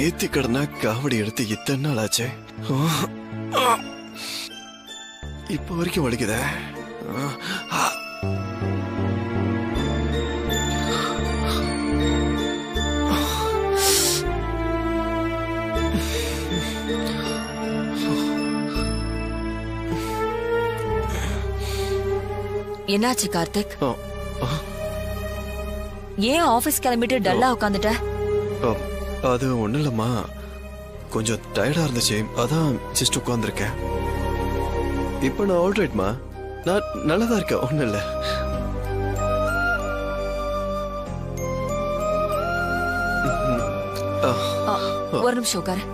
நேத்தி கடனா காவடி எடுத்து இத்தனை நாள் ஆச்சு. இப்ப வரைக்கும் வலிக்குத. என்னாச்சு கார்த்திக்? ஏன் ஆபீஸ் கிளம்பிட்டு டல்லா உட்காந்துட்ட? அது ஒண்ணு இல்லம்மா, கொஞ்சம் டயர்டா இருந்துச்சு, அதான் ஜஸ்ட் உட்கார்ந்துருக்கேன். இப்ப நான் ஆல்ரைட்மா, நான் நல்லதா இருக்கேன், ஒண்ணு இல்ல. ஒரு நிமிஷம் உட்காரு.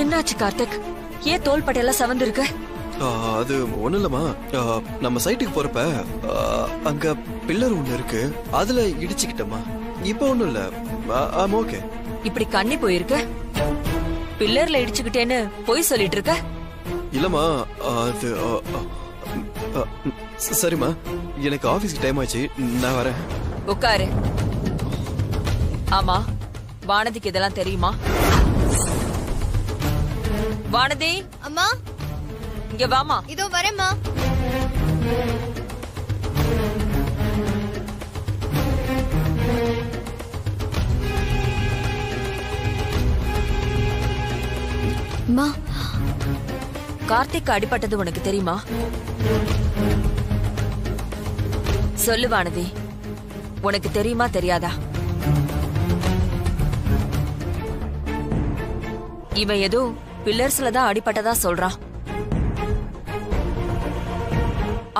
என்னாச்சு கார்த்திக்? ஏன் தோல் பட்டையெல்லாம் செவந்து இருக்கு? அது ஒண்ணு இல்லம்மா, நம்ம சைட்டுக்கு போறப்ப அங்க பில்லர் ஒண்ணு இருக்கு, அதுல இடிச்சுக்கிட்டமா. இப்ப ஒண்ணும் இல்ல, ஆம் ஓகே. இப்படி கண்ணி போயிருக்கு, பில்லர்ல இடிச்சுக்கிட்டேன்னு போய் சொல்லிட்டு இருக்க. இல்லம்மா அது சரிம்மா, எனக்கு ஆபீஸ்க்கு டைம் ஆச்சு, நான் வரேன். உட்காரு. ஆமா, வானதிக்கு இதெல்லாம் தெரியுமா? வானதி அம்மா, இங்க வாமா. இதோ வரேம்மா. அம்மா, கார்த்திக் அடிபட்டது உனக்கு தெரியுமா? சொல்லு வானதி, உனக்கு தெரியுமா தெரியாதா? இவன் ஏதோ பில்லர்ஸ்ல தான் அடிபட்டதா சொல்றான்.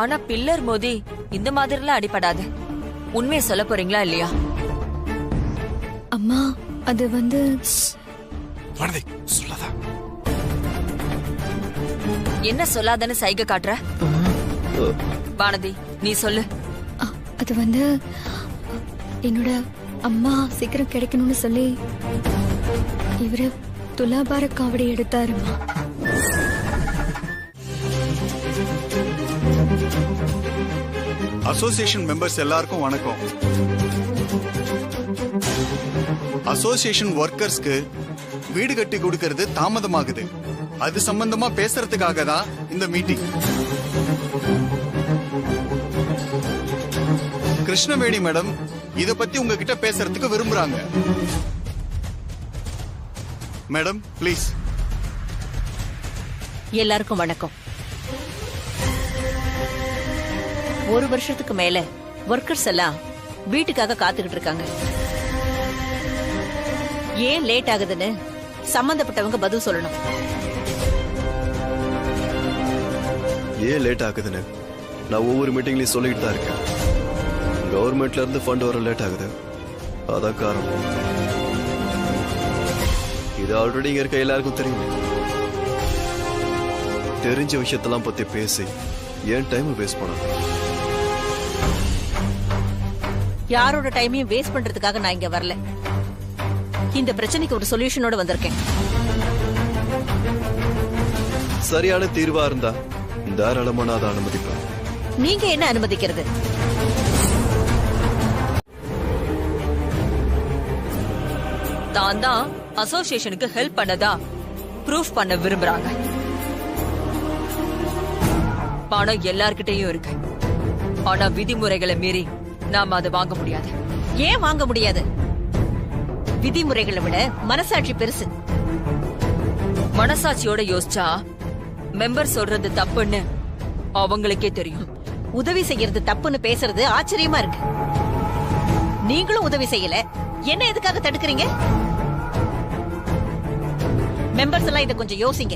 ஆனா பில்லர் மோதி இந்த மாதிரிலாம் அடிபடாது. உண்மையை சொல்ல போறீங்களா இல்லையா? அம்மா, அது வந்து வானதி சொல்லாதா. என்ன சொல்லாதன்னு சைகை காட்டுற? வானதி நீ சொல்லு. அது வந்து என்னோட அம்மா சீக்கிரம் கிடைக்கணும்னு சொல்லி இவரு துலாபார காவடி எடுத்தாருமா. அசோசியேஷன் மெம்பர்ஸ் எல்லாருக்கும் வணக்கம். அசோசியேஷன் ஒர்க்கர்ஸ்க்கு வீடு கட்டி கொடுக்கிறது தாமதமாகுது, அது சம்பந்தமா பேசுறதுக்காக தான் இந்த மீட்டிங். கிருஷ்ணவேணி மேடம் இத பத்தி உங்ககிட்ட பேசுறதுக்கு விரும்புறாங்க. Madam please. எல்லாருக்கும் வணக்கம். ஒரு வருஷத்துக்கு மேல ஒர்க்கர்ஸ் எல்லாம் வீட்டுக்காக காத்துக்கிட்டு இருக்காங்க. ஏன் லேட் ஆகுதுன்னு சம்பந்தப்பட்டவங்க பதில் சொல்லணும். ஏன் லேட் ஆகுதுன்னு நான் ஒவ்வொரு மீட்டிங்லயும் சொல்லிட்டு தான் இருக்கேன். கவர்மெண்ட்ல இருந்து ஃபண்ட் வர லேட் ஆகுது, அதான் காரணம். இது ஆல்ரெடி இங்க இருக்க எல்லாருக்கும் தெரியும். தெரிஞ்ச விஷயத்தெல்லாம் பத்தி பேசி ஏன் டைம் வேஸ்ட் பண்ண? யாரோட டைமையும் வேஸ்ட் பண்றதுக்காக நான் இங்க வரல. இந்த பிரச்சனைக்கு ஒரு சொல்யூஷனோட வந்திருக்கேன். சரியான தீர்வா இருந்தா தாராளமா நான் அதை அனுமதிப்பேன். நீங்க என்ன அனுமதிக்கிறது? தான் தான் அசோசியேஷனுக்கு ஹெல்ப் பண்ணதா ப்ரூஃப் பண்ண விரும்புறாங்க. பணம் எல்லார்கிட்டயும் இருக்கு, ஆனா விதிமுறைகளை மீறி நாம அதை வாங்க முடியாது. ஏன் வாங்க முடியாது? விதிமுறைகளை விட மனசாட்சி பெருசு. மனசாட்சியோட யோசிச்சா மெம்பர் சொல்றது தப்புன்னு அவங்களுக்கே தெரியும். உதவி செய்யறது தப்புன்னு பேசுறது ஆச்சரியமா இருக்கு. நீங்களும் உதவி செய்யல, என்ன எதுக்காக தடுக்கிறீங்க? மெம்பர்ஸ் எல்லாம் இதை கொஞ்சம் யோசிங்க.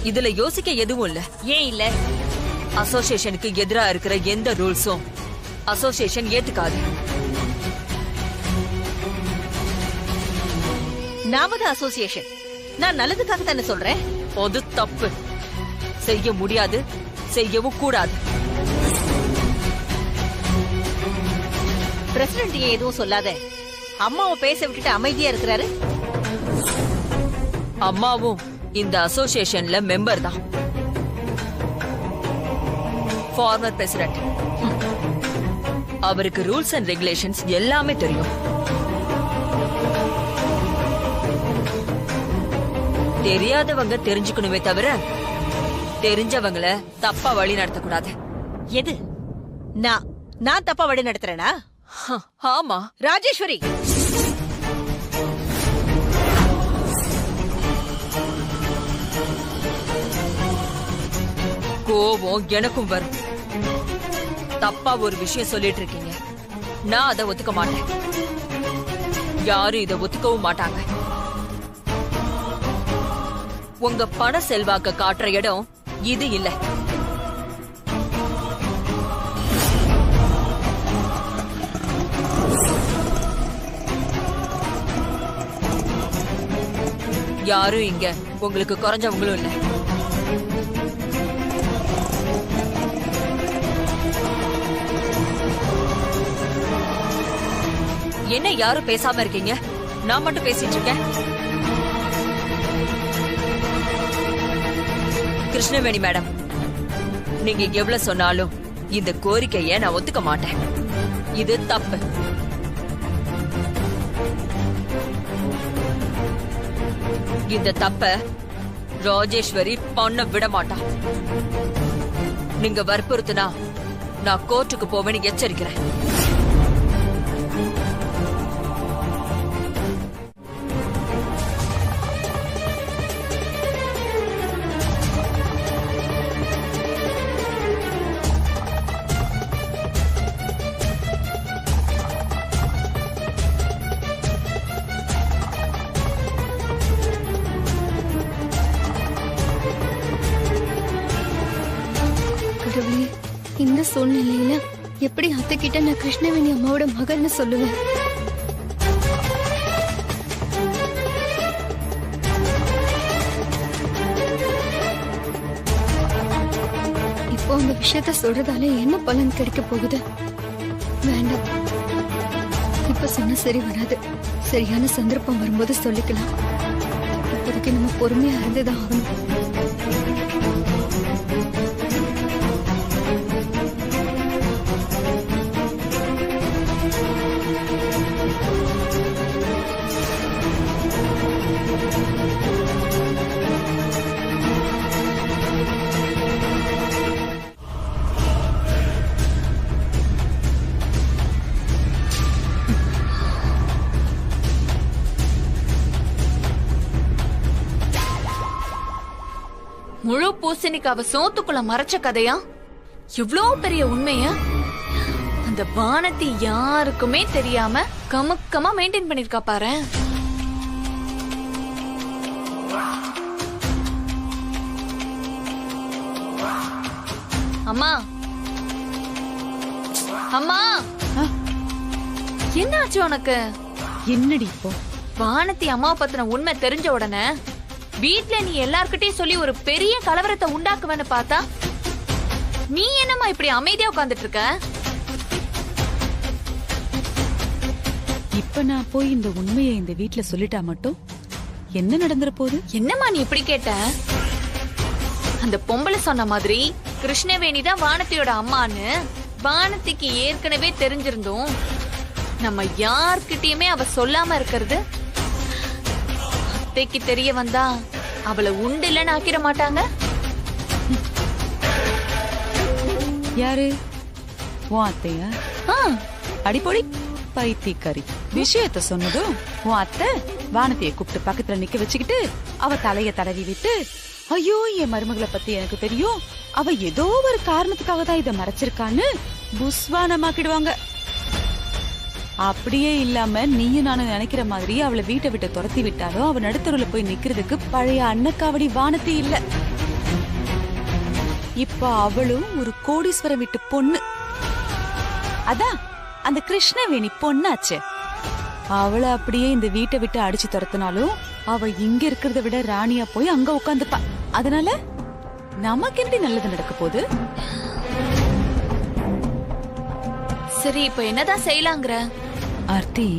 இதுல யோசிக்க எதுவும் இல்ல. ஏன் இல்ல? அசோசியேஷனுக்கு எதிரா இருக்கிற எந்த ரூல்ஸும் அசோசியேஷன் ஏத்துக்காது. நாம அசோசியேஷன். நான் நல்லதுக்காக தானே சொல்றேன். அது தப்பு. செய்ய முடியாது, செய்யவும் கூடாது. பிரசிடென்ட் ஏன் எதுவும் சொல்லாத அம்மாவை பேச விட்டுட்டு அமைதியா இருக்கிறாரு? அம்மாவும் இந்த அசோசியேஷன்ல மெம்பர் தான். Farmer president. அவருக்கு ரூல்ஸ் அண்ட் ரெகுலேஷன்ஸ் எல்லாமே தெரியும். தெரியாதவங்க தெரிஞ்சுக்கணுமே தவிர தெரிஞ்சவங்கள தப்பா வழி நடத்தக்கூடாது. எது? நான் தப்பா வழி நடத்துறேனா? ஆமா ராஜேஸ்வரி, கோபம் எனக்கும் வரும். தப்பா ஒரு விஷயம் சொல்லிட்டு இருக்கீங்க, நான் அதை ஒத்துக்க மாட்டேன். யாரும் இதை ஒத்துக்கவும் மாட்டாங்க. உங்க பண செல்வாக்க காட்டுற இடம் இது இல்ல. யாரும் இங்க உங்களுக்கு குறைஞ்சவங்களும் இல்ல. என்ன யாரும் பேசாம இருக்கீங்க? நான் மட்டும் பேசிட்டு இருக்கேன். கிருஷ்ணவேணி மேடம், நீங்க எவ்வளவு சொன்னாலும் இந்த கோரிக்கையை நான் ஒத்துக்க மாட்டேன். இது தப்பு. இந்த தப்ப ராஜேஸ்வரி பண்ண விட மாட்டா. நீங்க வற்புறுத்தினா நான் கோர்ட்டுக்கு போவேன்னு எச்சரிக்கிறேன். கடவுளே, இந்த சூழ்நிலையில எப்படி அத்தை கிட்ட நான் கிருஷ்ணவேணி அம்மாவோட மகள்னு சொல்லுவேன்? இப்போ அந்த விஷயத்த சொல்றதால என்ன பலன் கிடைக்க போகுது? வேண்டாம், இப்ப சொன்னா சரி வராது. சரியான சந்தர்ப்பம் வரும்போது சொல்லிக்கலாம். இப்போதைக்கு நம்ம பொறுமையா இருந்துதான் ஆகணும். முழு பூசணிக்காவ சோத்துக்குள்ள மறைச்ச கதையா? இவ்ளோ பெரிய உண்மைய அந்த வானதி யாருக்குமே தெரியாம கமுக்கமா மெயின்டைன் பண்ணிருக்கா பாரு. அம்மா, அம்மா, என்னாச்சு உனக்கு? என்னடி இப்போ? வானதி அம்மாவை பத்தின உண்மை தெரிஞ்ச உடனே வீட்ல நீ எல்லார்கிட்டயும் சொல்லி ஒரு பெரிய கலவரத்தை உண்டாக்குவேன்னு பார்த்தா நீ என்னம்மா இப்படி அமைதியா உட்கார்ந்துட்டு இருக்க? இப்ப நான் போய் இந்த உண்மையை இந்த வீட்ல சொல்லிட்டா மட்டும் என்ன நடந்துற போகுது? என்னம்மா நீ இப்படி கேட்ட? அந்த பொம்பளை சொன்ன மாதிரி கிருஷ்ணவேணி தான் வானதியோட அம்மான்னு வானதிக்கு ஏற்கனவே தெரிஞ்சிருந்தோம். நம்ம யார்கிட்டயுமே அவ சொல்லாம இருக்கிறது அத்தைக்கு தெரிய வந்தா அவளை உண்டு இல்லன்னு ஆக்கிட மாட்டாங்க. யாரு? உன் அத்தையா? அடிப்பொடி பைத்தியக்காரி. விஷயத்த சொன்னதும் உன் அத்தை வானதியை கூப்பிட்டு பக்கத்துல நிக்க வச்சுக்கிட்டு அவ தலைய தடவி விட்டு, ஐயோ என் மருமகளை பத்தி எனக்கு தெரியும், அவ ஏதோ ஒரு காரணத்துக்காக தான் இதை மறைச்சிருக்கான்னு புஸ்வானமாக்கிடுவாங்க. அப்படியே இல்லாம நீயும் நானும் நினைக்கிற மாதிரி அவளை வீட்டை விட்டு துரத்தி விட்டாலும் அவ நடுத்தருல போய் நிக்கிறதுக்கு பழைய அன்னக்காவடி வானதி இல்ல. இப்ப அவளும் ஒரு கோடீஸ்வரம் வீட்டு பொண்ணு. அதான் அந்த கிருஷ்ணவேணி பொண்ணாச்சு. அவளை அப்படியே இந்த வீட்டை விட்டு அடிச்சு துரத்தினாலும் அவ இங்க இருக்கிறத விட ராணியா போய் அங்க உட்காந்துப்பா. அதனால நமக்கு எப்படி நல்லது நடக்க போகுது? சரி, இப்ப என்னதான் செய்யலாங்கிற? ஆர்த்தி,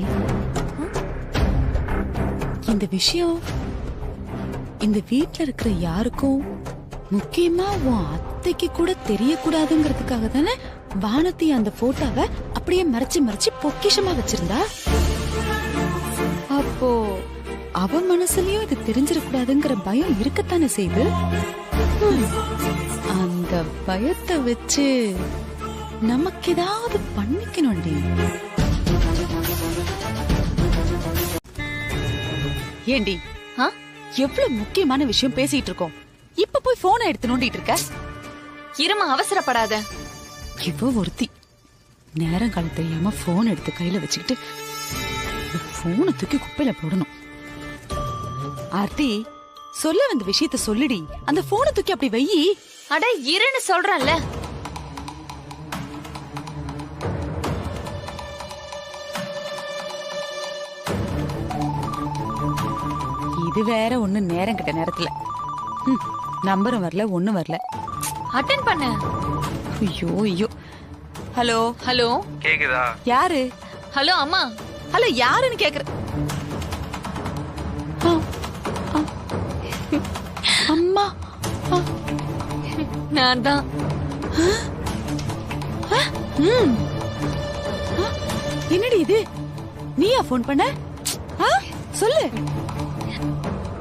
இந்த விஷயம் இந்த வீட்ல இருக்கிற யாருக்கும், முக்கியமா உன் அத்தைக்கு கூட தெரியக்கூடாதுங்கிறதுக்காக தானே வானதி அந்த போட்டோவை அப்படியே மறைச்சு மறைச்சு பொக்கிஷமா வச்சிருந்தா. அப்போ அவ மனசுலயும் இது தெரிஞ்சிடக்கூடாதுங்கிற பயம் இருக்கத்தானே செய்து. அந்த பயத்தை வச்சு நமக்கு ஏதாவது பண்ணிக்கணும்டி. ஏண்டி, எவ்வளவு முக்கியமான விஷயம் பேசிட்டு இருக்கோம், இப்ப போய் போனை எடுத்து நோண்டிட்டு இருக்க? இருமா, அவசரப்படாத. இவ ஒருத்தி நேரம் காலம் தெரியாம போன் எடுத்து கையில வச்சுக்கிட்டு போனை தூக்கி குப்பையில போடணும். ஆர்த்தி, சொல்ல வந்த விஷயத்த சொல்லுடி. அந்த போனை தூக்கி அப்படி வை. அட இருன்னு சொல்றேன்ல. இது வேற ஒண்ணு நேரம் கிட்ட நேரத்துல நம்பரும் வரல, ஒண்ணும் வரல. அட்டெண்ட் பண்ணு. ஐயோ ஐயோ. ஹலோ ஹலோ, கேக்குதா? யாரு? ஹலோ அம்மா. ஹலோ, யாருன்னு கேக்குற? அம்மா. நான் தான். என்னடி இது? நீயா போன் பண்ண? சொல்லு.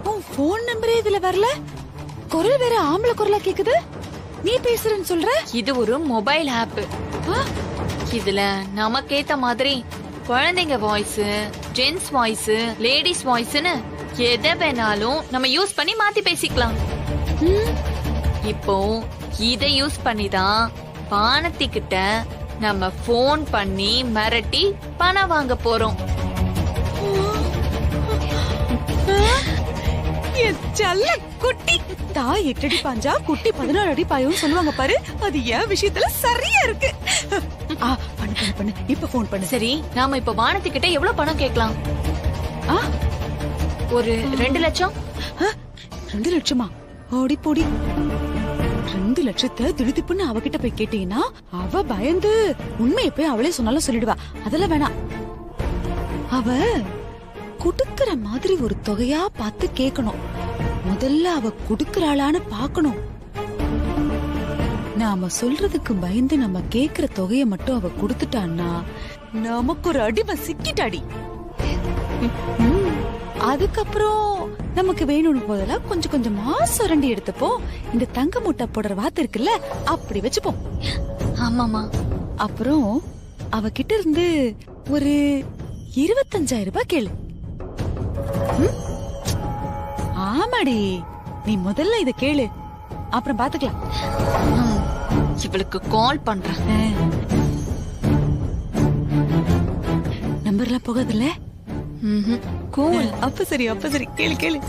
உன் போன் நம்பரே இதுல வரல. குரல் வேற ஆம்பளை குரலா கேக்குது. நீ பேசுறன்னு சொல்ற? இது ஒரு மொபைல் ஆப். இதுல நமக்கேத்த மாதிரி குழந்தைங்க வாய்ஸ், ஜென்ஸ் வாய்ஸ், லேடிஸ் வாய்ஸ்னு எதை வேணாலும் நம்ம யூஸ் பண்ணி மாத்தி பேசிக்கலாம். இப்போ இதை யூஸ் பண்ணி தான் வானதி கிட்ட நம்ம போன் பண்ணி மிரட்டி பணம் வாங்க போறோம். குட்டி தாய் 8 அடி பாஞ்சா குட்டி 14 அடி பாயும் சொல்லுவாங்க பாரு. அது என் விஷயத்துல சரியா இருக்கு. பண்ணு பண்ணு பண்ணு, இப்ப போன் பண்ணு. சரி, நாம இப்ப வானதி கிட்ட எவ்வளவு பணம் கேட்கலாம்? ஒரு 2 லட்சம். 2 லட்சமா? ஓடி போடி. 2 லட்சத்தை திடுதிப்புன்னு அவகிட்ட போய் கேட்டீங்கன்னா அவ பயந்து உண்மையை போய் அவளே சொன்னாலும் சொல்லிடுவா. அதெல்லாம் வேணாம். அவ குடுக்கற மாதிரி ஒரு தொகையா பார்த்து கேட்கணும். முதல்ல அவ குடுக்கறாளான்னு பாக்கணும். நாம சொல்றதுக்கு பயந்து நம்ம கேக்குற தொகையை மட்டும் அவ குடுத்துட்டான்னா நமக்கு ஒரு அடிமை சிக்கிட்டாடி. அதுக்கப்புறம் நமக்கு வேணும்னு போதெல்லாம் கொஞ்சம் கொஞ்சமா சுரண்டி எடுத்துப்போம். இந்த தங்க மூட்டை போடுற வாத்து இருக்குல்ல, அப்படி வச்சுப்போம். ஆமாமா. அப்புறம் அவகிட்ட இருந்து ஒரு 25,000 ரூபாய் கேளு. ஆமாடி, நீ முதல்ல இத கேளு, அப்புறம் பாத்துக்கலாம். இவளுக்கு கால் பண்றேன். நம்பர்லாம் போகாதுல்ல? கோல். அப்ப சரி, அப்ப சரி, கேளு கேளு.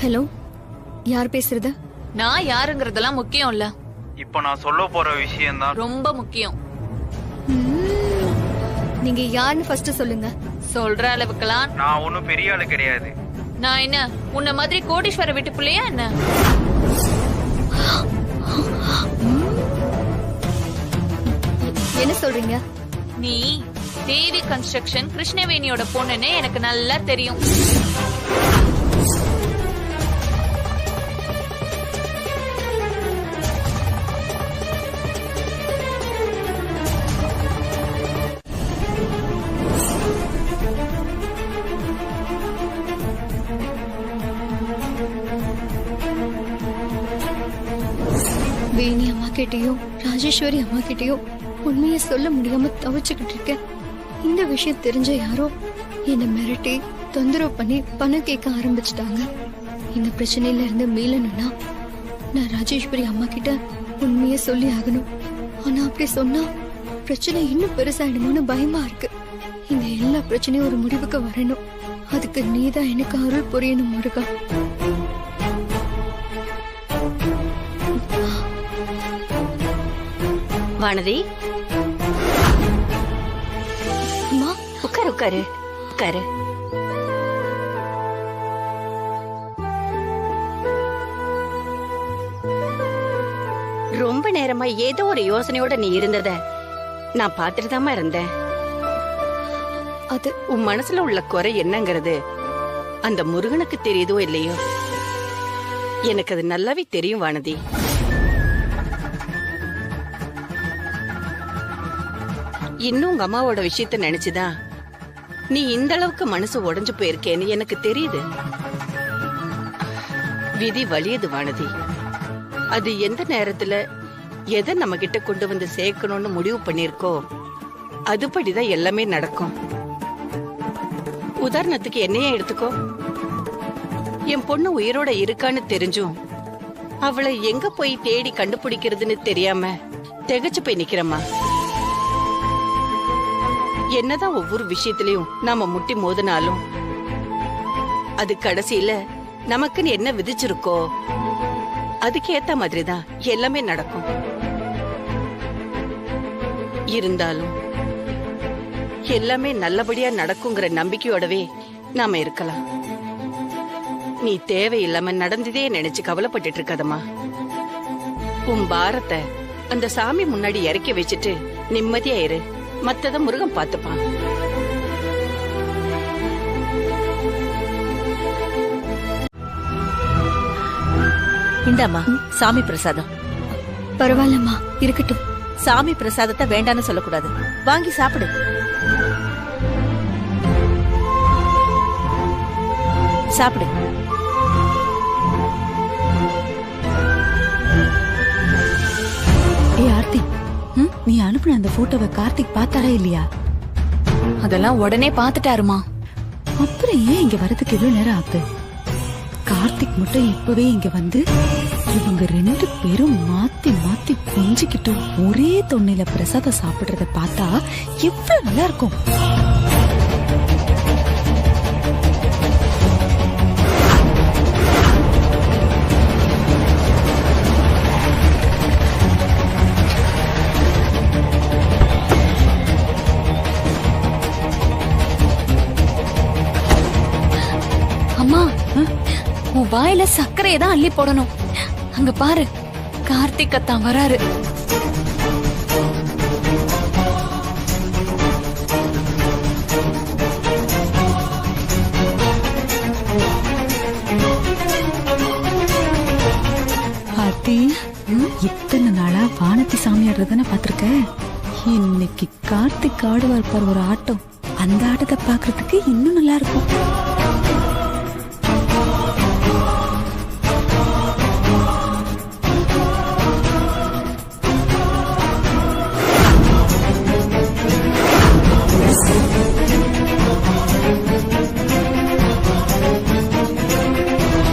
ஹலோ, யார் பேசுறது? நான் யாருங்கறதெல்லாம் முக்கியம் இல்ல. இப்போ நான் சொல்ல போற விஷயம் தான் ரொம்ப முக்கியம். நீங்க யாருன்னு ஃபர்ஸ்ட் சொல்லுங்க. சொல்ற அளவுக்குலாம் நான் ஒன்னும் பெரிய ஆளு கிடையாது. நான் என்ன உன்ன மாதிரி கோடீஸ்வர வீட்டு பிள்ளையா என்ன? என்ன சொல்றீங்க? நீ தேவி கன்ஸ்ட்ரக்ஷன் கிருஷ்ணவேணியோட பொண்ணுன்னு எனக்கு நல்லா தெரியும். வேணி அம்மா கிட்டயும் ராஜேஸ்வரி அம்மா கிட்டயும் உண்மையை சொல்ல முடியாம தவிச்சுக்கிட்டு இருக்கேன். இந்த விஷயம் தெரிஞ்ச யாரோ என்ன மிரட்டி தொந்தரவு பண்ணி பணம் கேட்க ஆரம்பிச்சிட்டாங்க. இந்த பிரச்சனையில இருந்து மீளணும்னா நான் ராஜேஸ்வரி அம்மா கிட்ட உண்மையை சொல்லி ஆகணும். ஆனா அப்படி சொன்னா பிரச்சனை இன்னும் பெருசாயிடுமோன்னு பயமா இருக்கு. இந்த எல்லா பிரச்சனையும் ஒரு முடிவுக்கு வரணும். அதுக்கு நீதான் எனக்கு அருள் புரியணும் முருகா. வானதி, அம்மா உட்காரு உட்காரு உட்காரு. ரொம்ப நேரமா ஏதோ ஒரு யோசனையோட நீ இருந்தத நான் பாத்துட்டு இருந்தேன். அது உன் மனசுல உள்ள குறை என்னங்கிறது அந்த முருகனுக்கு தெரியுதோ இல்லையோ, எனக்கு அது நல்லாவே தெரியும் வானதி. இன்னும் உங்க அம்மாவோட விஷயத்த நினைச்சுதான் நீ இந்த அளவுக்கு மனசு உடைஞ்சு போயிருக்கேன்னு எனக்கு தெரியுது. விதி வலியது வானதி. அது எந்த நேரத்துல எதை நம்ம கிட்ட கொண்டு வந்து சேர்க்கணும்னு முடிவு பண்ணிருக்கோ அதுபடிதான் எல்லாமே நடக்கும். உதாரணத்துக்கு என்னையே எடுத்துக்கோ. என் பொண்ணு உயிரோட இருக்கான்னு தெரிஞ்சும் அவளை எங்க போய் தேடி கண்டுபிடிக்கிறதுன்னு தெரியாம திகைச்சு போய் நிக்கிறம்மா. என்னதான் ஒவ்வொரு விஷயத்திலயும் நாம முட்டி மோதினாலும் அது கடைசியில நமக்குன்னு என்ன விதிச்சிருக்கோ அதுக்கேத்த மாதிரிதான் எல்லாமே நடக்கும். இருந்தாலும் எல்லாமே நல்லபடியா நடக்குங்கிற நம்பிக்கையோடவே நாம இருக்கலாம். நீ தேவையில்லாம நடந்ததே நினைச்சு கவலைப்பட்டுட்டு இருக்காதம்மா. உன் பாரத்தை அந்த சாமி முன்னாடி இறக்கி வச்சுட்டு நிம்மதியா இரு. மத்தத முருகன் பாத்துப்பான். இந்தாம்மா சாமி பிரசாதம். பரவாயில்லம்மா, இருக்கட்டும். சாமி பிரசாதத்தை வேண்டான்னு சொல்லக்கூடாது, வாங்கி சாப்பிடு. சாப்பிடு. ஏ ஆர்த்தி, நீ அனுப்புன அந்த போட்டோவை கார்த்திக் பார்த்தாரா இல்லையா? அதெல்லாம் உடனே பாத்துட்டாருமா. அப்புறம் ஏன் இங்க வரதுக்கு இவ்வளவு நேரம் ஆகுது? கார்த்திக் மட்டும் இப்பவே இங்க வந்து இவங்க 2 பேரும் மாத்தி மாத்தி கொஞ்சிக்கிட்டு ஒரே தொன்னையில பிரசாதம் சாப்பிடுறத பார்த்தா எவ்வளவு நல்லா இருக்கும். அம்மா, உன் வாயில சர்க்கரையை தான் அள்ளி போடணும். அங்க பாரு, கார்த்திக் அத்தான் வராரு. ஆர்த்தி, இத்தனை நாளா வானத்தி சாமியாடுறதானே பாத்திருக்க. இன்னைக்கு கார்த்திக் ஆடுவார் பாரு ஒரு ஆட்டம். அந்த ஆட்டத்தை பாக்குறதுக்கு இன்னும் நல்லா இருக்கும்.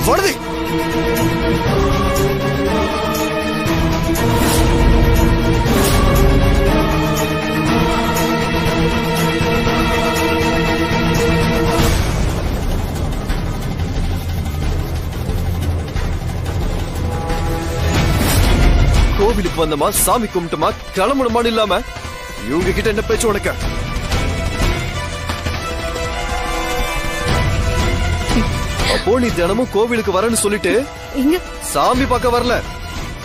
வானதி, கோவிலுக்கு வந்தமா, சாமி கும்பிட்டுமா, கிளம்பணுமான்னு இல்லாம இவங்க கிட்ட என்ன பேச்சு உனக்கு? அப்போ நீ தினமும் கோவிலுக்கு வரேன்னு சொல்லிட்டு இங்க சாமி பார்க்க வரல,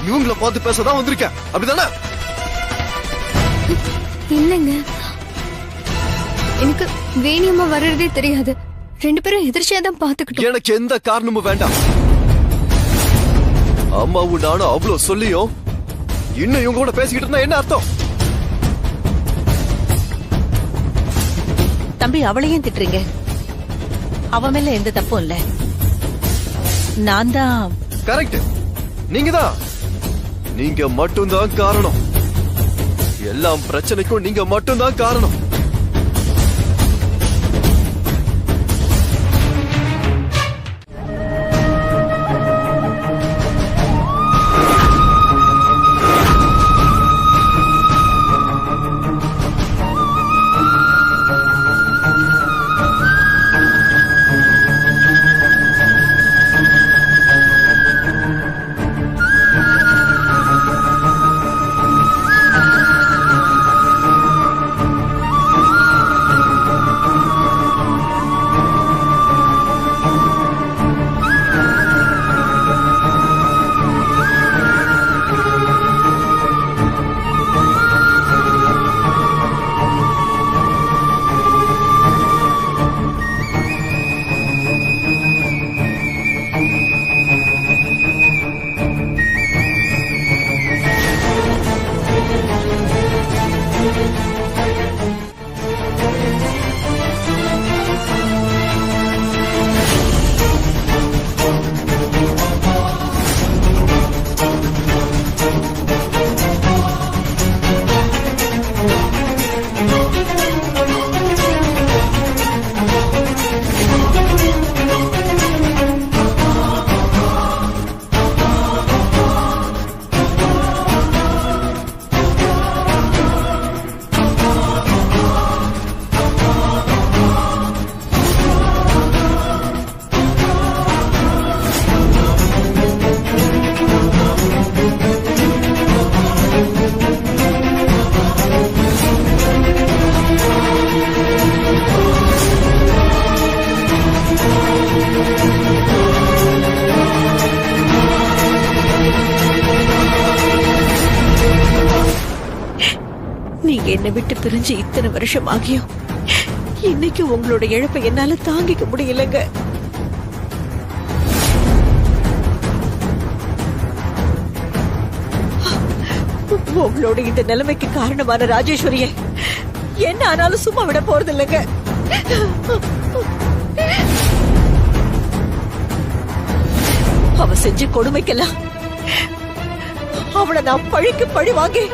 இவங்கள பார்த்து பேசதான் வந்திருக்க, அப்படிதானே? இல்லைங்க, எனக்கு வேணியம்மா வர்றதே தெரியாது. 2 பேரும் எதிர்ச்சியா தான் பாத்துக்கிட்டோம். எனக்கு எந்த காரணமும் வேண்டாம். அம்மாவும் நானும் அவ்வளவு சொல்லியும் இன்னும் இவங்க கூட பேசிக்கிட்டு இருந்தா என்ன அர்த்தம்? தம்பி, அவளையும் திட்டுறீங்க. அவ மேல எந்த தப்பும் இல்ல. நான் தான். கரெக்ட், நீங்க மட்டும்தான் காரணம். எல்லாம் பிரச்சனைக்கும் நீங்க மட்டும்தான் காரணம். என்னை விட்டு பிரிஞ்சு இத்தனை வருஷம் ஆகியும் இன்னைக்கு உங்களோட இழப்பை என்னால தாங்கிக்க முடியலங்க. உங்களோட இந்த நிலைமைக்கு காரணமான ராஜேஸ்வரிய என்ன ஆனாலும் சும்மா விட போறது இல்லைங்க. அவ செஞ்ச கொடுமைக்கெல்லாம் அவளை நான் பழிக்கு பழி வாங்கி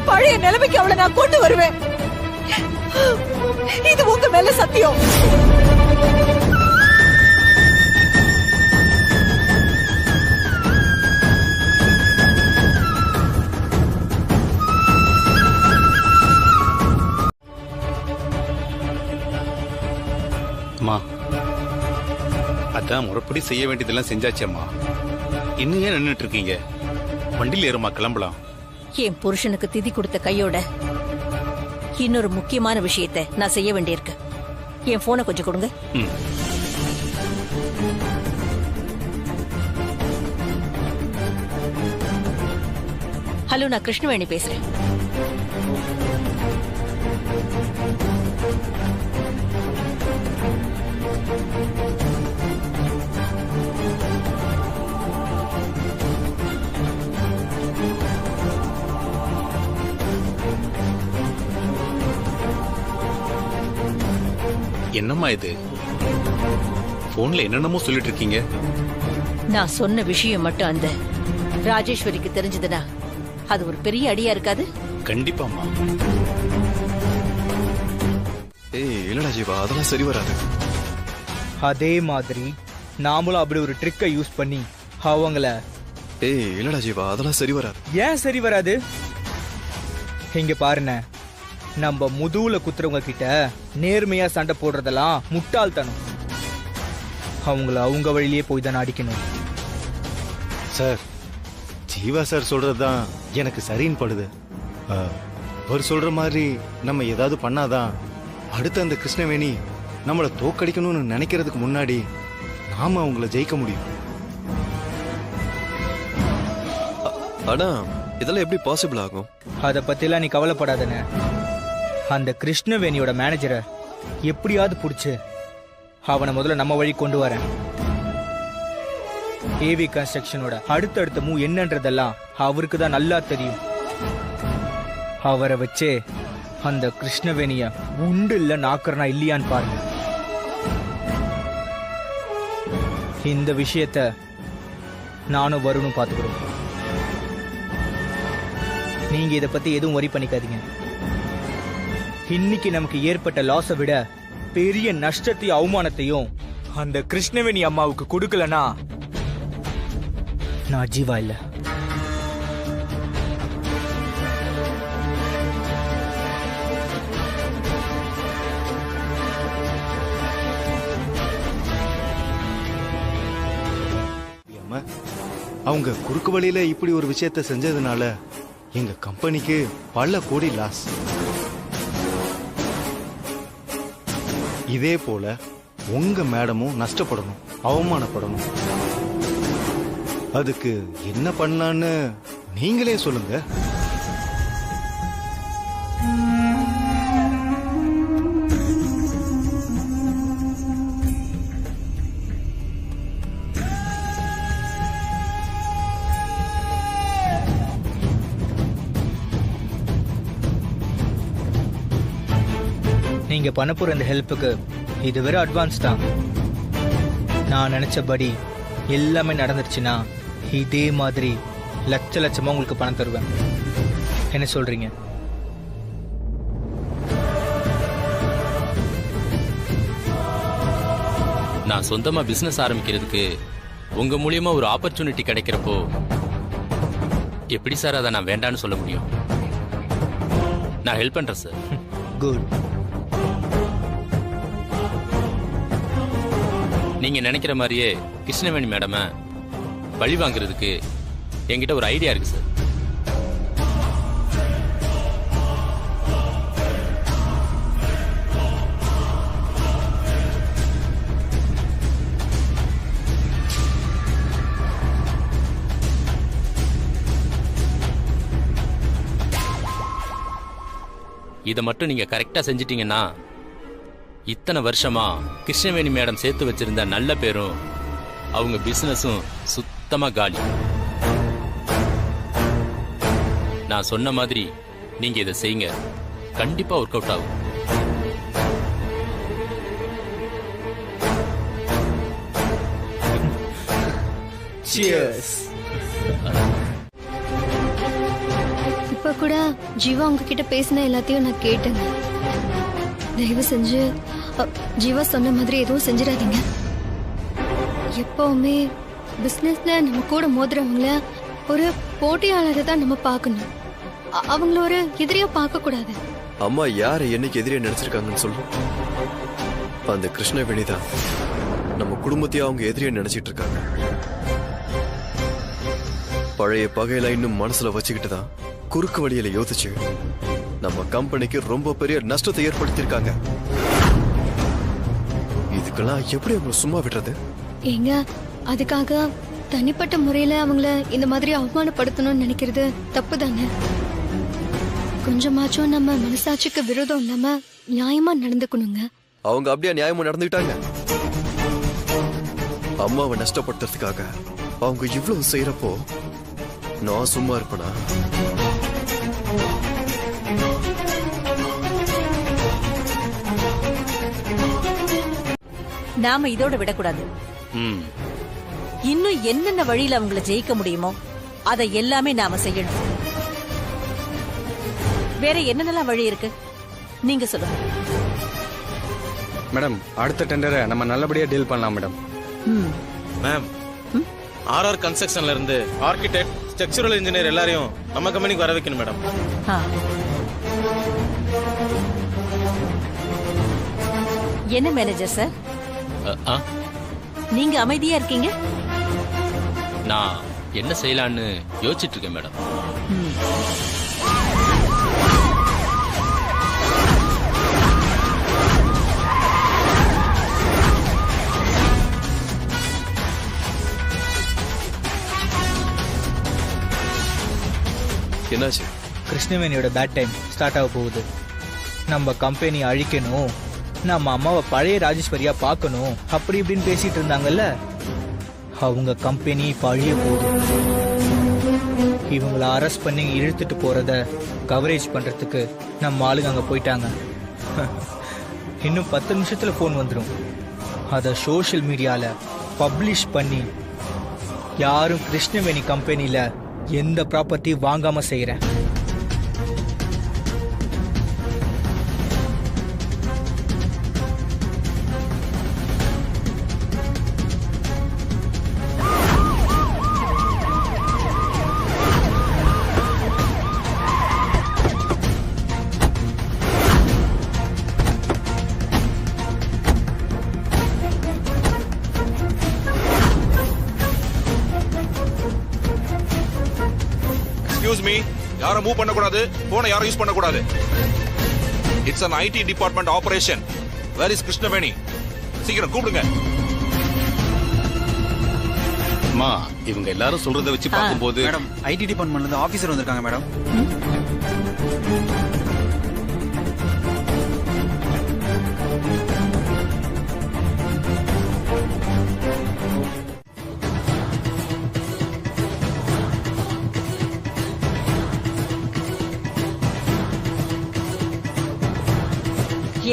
பழைய நிலைமைக்கு அவளை நான் கொண்டு வருவேன். இது உங்க மேல சத்தியம். அம்மா, அதான் முறைப்படி செய்ய வேண்டியதெல்லாம் செஞ்சாச்சம்மா. இன்னும் ஏன் நின்றுட்டு இருக்கீங்க? வண்டியில் ஏறுமா, கிளம்பலாம். என் புருஷனுக்கு திதி கொடுத்த கையோட இன்னொரு முக்கியமான விஷயத்தை நான் செய்ய வேண்டியிருக்கு. என் போனை கொஞ்சம் கொடுங்க. ஹலோ, நான் கிருஷ்ணவேணி பேசுறேன். என்னம்மா இது? போன்ல என்னென்னமோ சொல்லிட்டு இருக்கீங்க. நான் சொன்ன விஷயம் மட்டும் அந்த ராஜேஸ்வரிக்கு தெரிஞ்சதுன்னா அது ஒரு பெரிய அடியா இருக்காது? கண்டிப்பாம்மா. ஏய் இல்லடா ஜீவா, அதெல்லாம் சரி வராது. அதே மாதிரி நாமளும் அப்படி ஒரு ட்ரிக்கை யூஸ் பண்ணி அவங்கள. ஏய் இல்லடா ஜீவா, அதெல்லாம் சரி வராது. ஏன் சரி வராது? இங்க பாருங்க, நம்ம முதுகுல குத்துறவங்க கிட்ட நேர்மையா சண்டை போடுறதெல்லாம் முட்டாள்தனம். அவங்கள அவங்க வழியிலேயே போய் தானே அடிக்கணும். சார், ஜீவா சார் சொல்றதுதான் எனக்கு சரின்னு படுது. அவர் சொல்ற மாதிரி நம்ம ஏதாவது பண்ணாதான் அடுத்த அந்த கிருஷ்ணவேணி நம்மளை தோக்கடிக்கணும்னு நினைக்கிறதுக்கு முன்னாடி நாம அவங்கள ஜெயிக்க முடியும். ஆனா இதெல்லாம் எப்படி பாசிபிள் ஆகும்? அத பத்திலாம் நீ கவலைப்படாதன. அந்த கிருஷ்ணவேணியோட மேனேஜரை எப்படியாவது புடிச்சு அவனை முதல்ல நம்ம வழி கொண்டு வரேன். ஏவி கன்ஸ்ட்ரக்ஷனோட அடுத்தடுத்த மூவ் என்னன்றதெல்லாம் அவருக்கு தான் நல்லா தெரியும். அவரை வச்சே அந்த கிருஷ்ணவேணிய உண்டு இல்ல நாக்கறனா இல்லையான்னு பாருங்க. இந்த விஷயத்த நானும் வருணும் பாத்துக்கிறோம். நீங்க இத பத்தி எதுவும் வரி பண்ணிக்காதீங்க. இன்னைக்கு நமக்கு ஏற்பட்ட லாஸை விட பெரிய நஷ்டத்தையும் அவமானத்தையும் அந்த கிருஷ்ணவேணி அம்மாவுக்கு கொடுக்கலனா நான் ஜீவா இல்ல. அவங்க குறுக்கு வழியில இப்படி ஒரு விஷயத்த செஞ்சதுனால எங்க கம்பெனிக்கு பல கோடி லாஸ். இதே போல உங்க மேடமும் நஷ்டப்படணும், அவமானப்படணும். அதுக்கு என்ன பண்ணலான்னு நீங்களே சொல்லுங்க. நீங்க பண்ண போற இந்த ஹெல்ப்புக்கு இது வேற அட்வான்ஸ் தான். நான் நினைச்சபடி எல்லாமே நடந்துருச்சுன்னா இதே மாதிரி லட்ச லட்சமா உங்களுக்கு பணம் தருவேன். என்ன சொல்றீங்க? நான் சொந்தமா பிசினஸ் ஆரம்பிக்கிறதுக்கு உங்க மூலியமா ஒரு ஆப்பர்ச்சுனிட்டி கிடைக்கிறப்போ எப்படி சார் அதை நான் வேண்டான்னு சொல்ல முடியும்? நான் ஹெல்ப் பண்றேன் சார். குட். நீங்க நினைக்கிற மாதிரியே கிருஷ்ணவேணி மேடம பழி வாங்குறதுக்கு என்கிட்ட ஒரு ஐடியா இருக்கு சார். இதை மட்டும் நீங்க கரெக்டா செஞ்சிட்டீங்கன்னா இத்தனை வருஷமா கிருஷ்ணவேணி மேடம் சேர்த்து வச்சிருந்த நல்ல பேரும் அவங்க பிசினஸும் சுத்தமா காலி. நான் சொன்ன மாதிரி நீங்க இதை செய்யுங்க, கண்டிப்பா ஒர்க் அவுட் ஆகும். இப்ப கூட ஜீவா உங்ககிட்ட பேசின எல்லாத்தையும் நான் கேட்டேன். தயவு செஞ்சு ஜீவா சொன்ன மாதிரி எதுவும் செஞ்சிடாதீங்க. எப்பவுமே பிசினஸ்ல நம்ம கூட மோதுறவங்கள ஒரு போட்டியாளரை தான் நம்ம பார்க்கணும். அவங்கள ஒரு எதிரியா பார்க்க கூடாது. அம்மா யாரை என்னைக்கு எதிரியா நினைச்சிருக்காங்கன்னு சொல்லு. அந்த கிருஷ்ணவேணி தான் நம்ம குடும்பத்தையும் அவங்க எதிரியா நினைச்சிட்டு இருக்காங்க. பழைய பகையில இன்னும் மனசுல வச்சுக்கிட்டு தான் குறுக்கு வழியில யோசிச்சு நம்ம கம்பெனிக்கு ரொம்ப பெரிய நஷ்டத்தை ஏற்படுத்தியிருக்காங்க. இதுக்கெல்லாம் எப்படி அவங்க சும்மா விடுறது? ஏங்க, அதுக்காக தனிப்பட்ட முறையில அவங்கள இந்த மாதிரி அவமானப்படுத்தணும்னு நினைக்கிறது தப்பு தானே. கொஞ்சமாச்சும் நம்ம மனசாட்சிக்கு விரோதம் இல்லாம நியாயமா நடந்துக்கணுங்க. அவங்க அப்படியே நியாயமா நடந்துக்கிட்டாங்க. அம்மாவை நஷ்டப்படுத்துறதுக்காக அவங்க இவ்வளவு செய்யறப்போ நான் சும்மா இருப்பேனா? நாம இதோட விடக்கூடாது. இன்னும் என்னென்ன வழியில அவங்கள ஜெயிக்க முடியுமோ அதை எல்லாமே நாம செய்யணும். வேற என்னென்னலாம் வழி இருக்கு நீங்க சொல்லுங்க. மேடம், அடுத்த டெண்டரை நம்ம நல்லபடியா டீல் பண்ணலாம் மேடம். மேம், ஆர்ஆர் கன்ஸ்ட்ரக்ஷன்ல இருந்து ஆர்கிடெக்ட், ஸ்ட்ரக்சரல் இன்ஜினியர் எல்லாரையும் நம்ம கம்பெனிக்கு வர வைக்கணும் மேடம். என்ன மேனேஜர் சார், நீங்க அமைதியா இருக்கீங்க? நான் என்ன செய்யலான்னு யோசிச்சுட்டு இருக்கேன் மேடம். என்னாச்சு? கிருஷ்ணவேணியோட பேட் டைம் ஸ்டார்ட் ஆக போகுது. நம்ம கம்பெனி அழிக்கணும், நம்ம அம்மாவை பழைய ராஜேஸ்வரியா பார்க்கணும், அப்படி இப்படின்னு பேசிட்டு இருந்தாங்கல்ல, அவங்க கம்பெனி இப்ப அழிய போகுது. இவங்களை அரெஸ்ட் பண்ணி இழுத்துட்டு போறத கவரேஜ் பண்றதுக்கு நம்ம ஆளுங்க அங்க போயிட்டாங்க. இன்னும் 10 நிமிஷத்துல போன் வந்துடும். அதை சோஷியல் மீடியால பப்ளிஷ் பண்ணி யாரும் கிருஷ்ணவேணி கம்பெனில எந்த ப்ராப்பர்ட்டி வாங்காம செய்யறேன். Excuse me, யாரும் மூவ் பண்ண கூடாது, போனை யாரும் யூஸ் பண்ண கூடாது. It's an IT department operation. Where is Krishnaveni? சீக்கிரம் கூப்பிடுங்க. அம்மா, இவங்க எல்லாரும் சொல்றத வச்சு பாக்கும்போது மேடம், IT டிபார்ட்மெண்ட்ல இருந்து ஆபீசர் வந்திருக்காங்க மேடம்.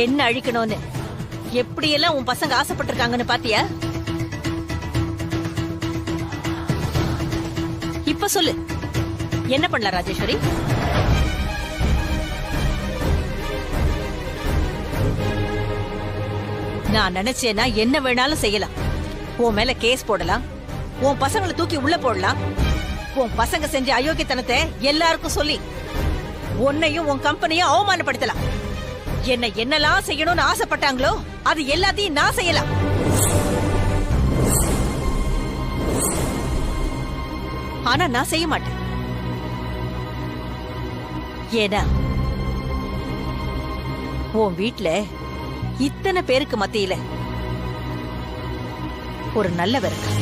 என்ன அழிக்கணும்னு எப்படியெல்லாம் உன் பசங்க ஆசைப்பட்டிருக்காங்கன்னு பாத்தியா? இப்ப சொல்லு, என்ன பண்ணலாம் ராஜேஸ்வரி? நான் நினைச்சேன்னா என்ன வேணாலும் செய்யலாம். உன் மேல கேஸ் போடலாம், உன் பசங்களை தூக்கி உள்ள போடலாம், உன் பசங்க செஞ்ச அயோக்கியத்தனத்தை எல்லாருக்கும் சொல்லி உன்னையும் உன் கம்பெனியும் அவமானப்படுத்தலாம். என்ன என்னெல்லாம் செய்யணும்னு ஆசைப்பட்டாங்களோ அது எல்லாத்தையும் நான் செய்யலாம். ஆனா நான் செய்ய மாட்டேன். ஏன்னா உன் வீட்ல இத்தனை பேருக்கு மத்தியில ஒரு நல்லவர் இருக்கா.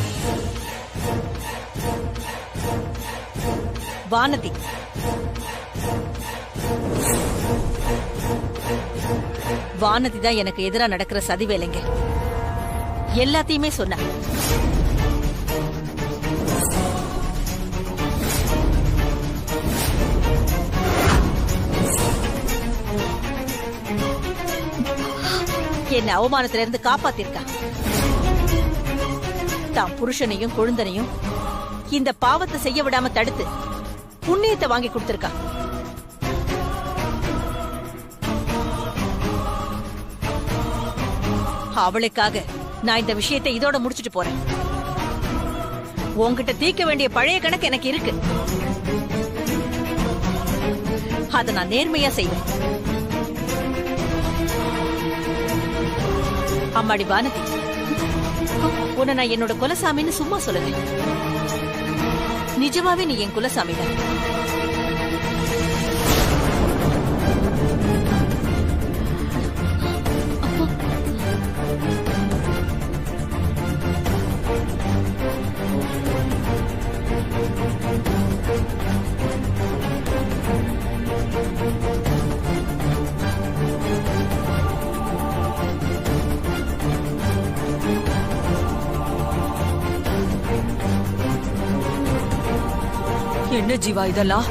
வானதி. வானதி தான் எனக்கு எதிரா நடக்கிற சதி வேலைங்க. எல்லாத்தையுமே சொன்ன. என்ன அவமானத்துல இருந்து காப்பாத்திருக்கா. தான் புருஷனையும் குழந்தனையும் இந்த பாவத்தை செய்ய விடாம தடுத்து புண்ணியத்தை வாங்கி கொடுத்திருக்கா. அவளுக்காக நான் இந்த விஷயத்தை இதோட முடிச்சிட்டு போறேன். உன்கிட்ட தீர்க்க வேண்டிய பழைய கணக்கு எனக்கு இருக்கு. அத நான் நேர்மையா செய்வேன். அம்மாடி வானதி, உன்னை நான் என்னோட குலசாமின்னு சும்மா சொல்லல. நிஜமாவே நீ என் குலசாமி தான். என்ன ஜீவா இதெல்லாம்?